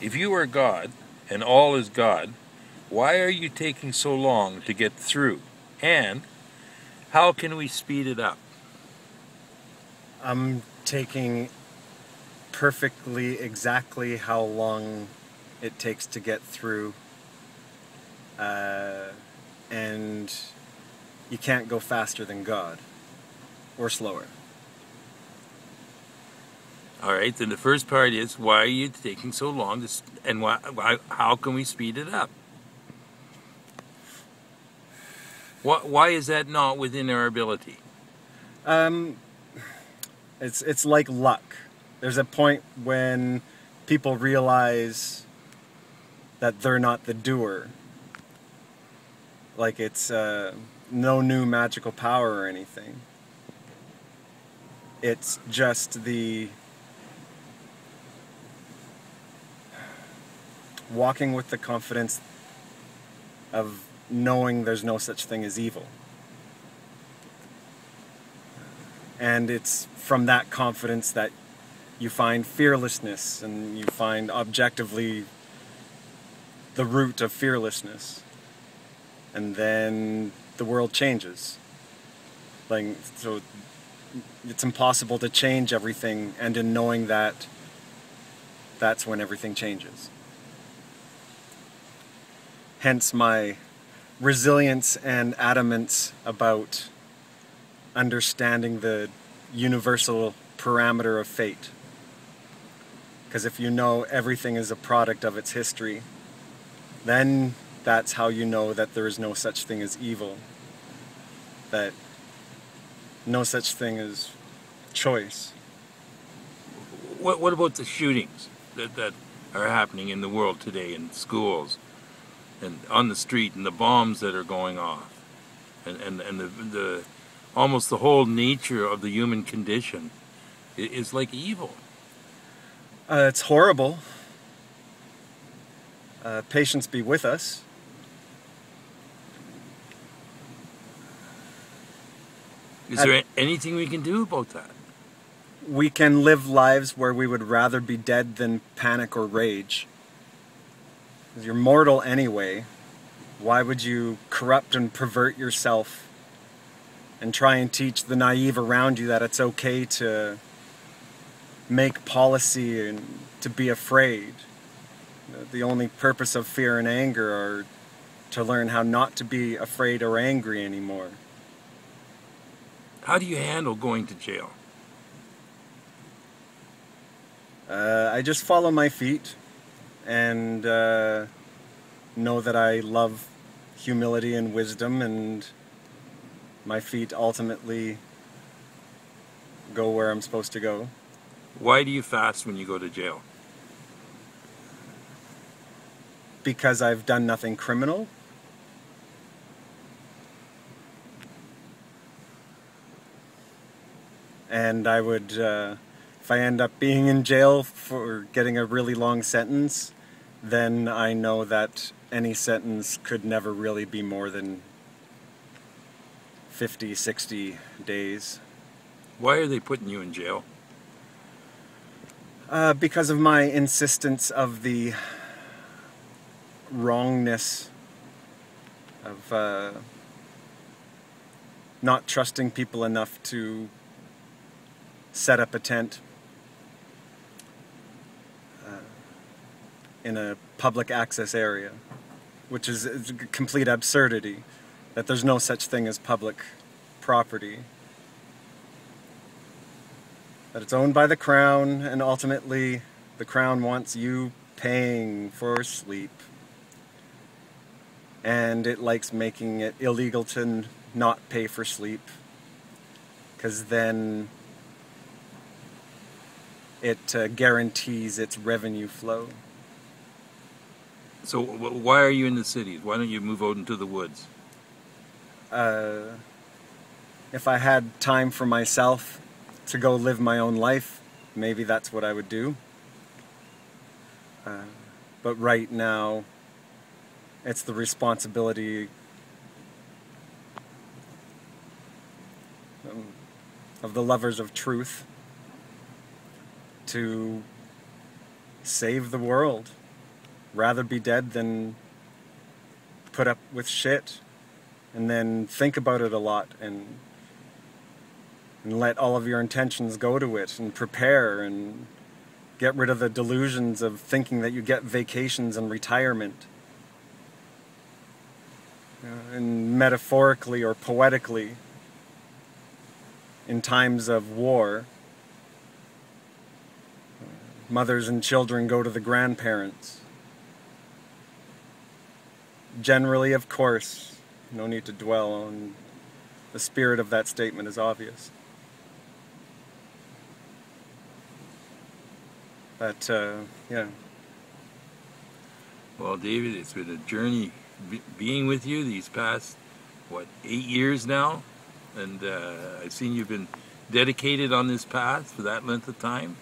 If you are God, and all is God, why are you taking so long to get through? And how can we speed it up? I'm taking perfectly exactly how long it takes to get through, and you can't go faster than God or slower. All right, then the first part is, why are you taking so long to, and how can we speed it up? Why is that not within our ability? Um, it's like luck. There's a point when people realize that they're not the doer. Like it's no new magical power or anything. It's just the walking with the confidence of knowing there's no such thing as evil. And it's from that confidence that you find fearlessness, and you find objectively the root of fearlessness. And then the world changes. Like, so it's impossible to change everything, and in knowing that, that's when everything changes. Hence my resilience and adamance about understanding the universal parameter of fate. Because if you know everything is a product of its history, then that's how you know that there is no such thing as evil. That no such thing as choice. What about the shootings that are happening in the world today in schools and on the street, and the bombs that are going off, and the almost the whole nature of the human condition is like evil. It's horrible. Patience be with us. Is there anything we can do about that? We can live lives where we would rather be dead than panic or rage. 'Cause you're mortal anyway. Why would you corrupt and pervert yourself and try and teach the naive around you that it's okay to make policy and to be afraid? The only purpose of fear and anger are to learn how not to be afraid or angry anymore. How do you handle going to jail? I just follow my feet and know that I love humility and wisdom, and my feet ultimately go where I'm supposed to go. Why do you fast when you go to jail? Because I've done nothing criminal. And I would, if I end up being in jail for getting a really long sentence, then I know that any sentence could never really be more than 50, 60 days. Why are they putting you in jail? Because of my insistence of the wrongness of not trusting people enough to set up a tent in a public access area, which is a complete absurdity, that there's no such thing as public property. That it's owned by the Crown, and ultimately the Crown wants you paying for sleep. And it likes making it illegal to not pay for sleep, because then it guarantees its revenue flow. So why are you in the cities? Why don't you move out into the woods? If I had time for myself to go live my own life, maybe that's what I would do. But right now, it's the responsibility of the lovers of truth to save the world. Rather be dead than put up with shit and then think about it a lot and let all of your intentions go to it and prepare and get rid of the delusions of thinking that you get vacations and retirement. And metaphorically or poetically, in times of war, mothers and children go to the grandparents. Generally, of course, no need to dwell on the spirit of that statement is obvious. But, yeah. Well, David, it's been a journey being with you these past, 8 years now? And I've seen you've been dedicated on this path for that length of time.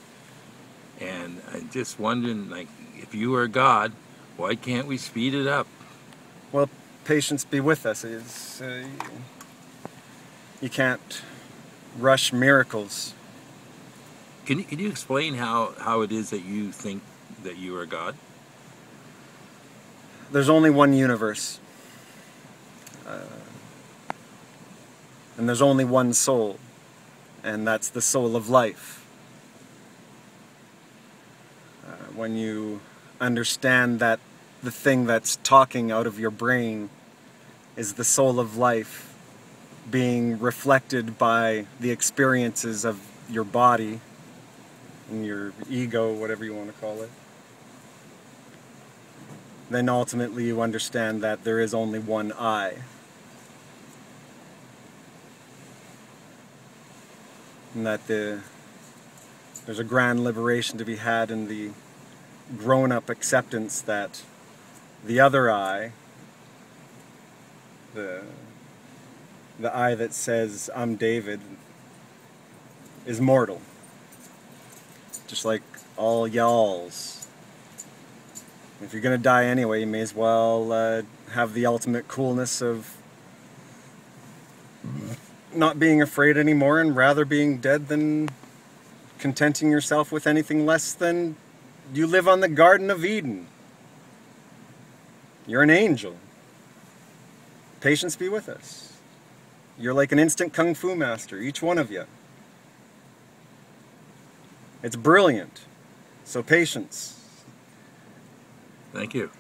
And I'm just wondering, if you are God, why can't we speed it up? Well, patience be with us. You can't rush miracles. Can you explain how it is that you think that you are God? There's only one universe. And there's only one soul. And that's the soul of life. When you understand that the thing that's talking out of your brain is the soul of life being reflected by the experiences of your body and your ego, whatever you want to call it, then ultimately you understand that there is only one I. And that there's a grand liberation to be had in the grown-up acceptance that the other I, the I that says, I'm David, is mortal. Just like all y'alls. If you're gonna die anyway, you may as well have the ultimate coolness of not being afraid anymore and rather being dead than contenting yourself with anything less than you live on the Garden of Eden. You're an angel. Patience be with us. You're like an instant kung fu master, each one of you. It's brilliant. So patience. Thank you.